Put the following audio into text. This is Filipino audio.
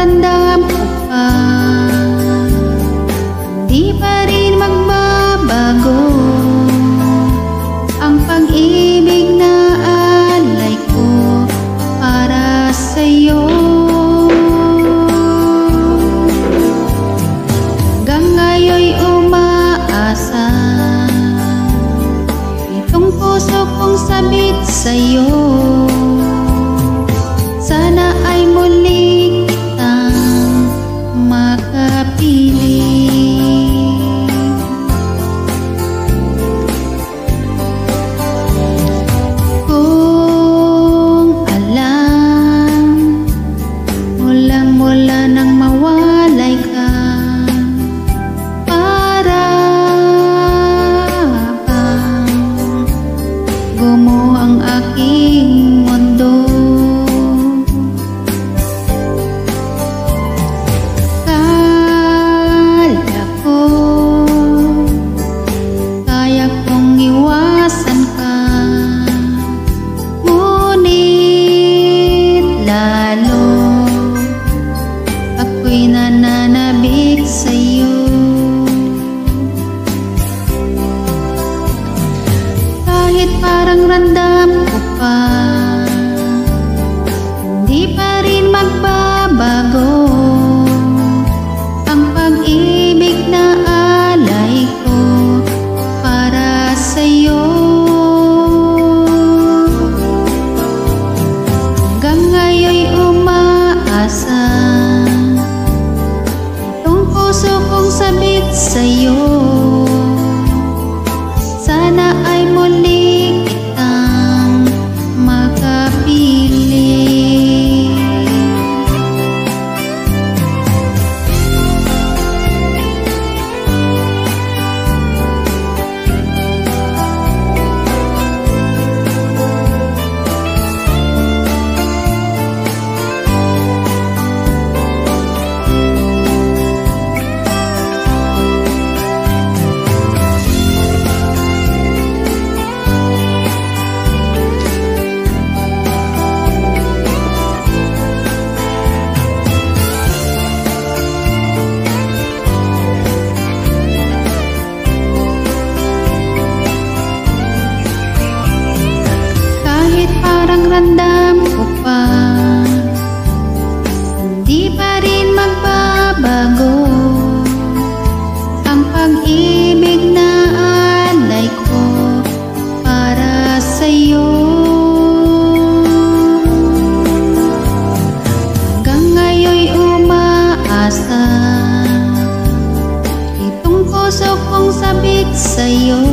ramdam ko pa, di pa rin magbabago ang pag-ibig na alay ko para sa'yo. Hanggang ngayon'y umaasa itong puso kong sabit sa'yo. Sana ay muli kitang makapiling. Kung alam mulang-mula nang mawalay ka, para bang gumo ang aking mundo. Ako'y nananabik sa'yo. Kahit parang ramdam ko pa, hindi pa rin magbabago ang pag-ibig na alay ko para sa'yo. Hanggang ngayon'y umaasa puso kong sabit sa'yo. Sana ay muli kitang makapiling. Parang ramdam ko pa, hindi pa rin magbabago ang pag-ibig na alay ko para sa'yo. Hanggang ngayon'y umaasa itong puso kong sabik sa'yo.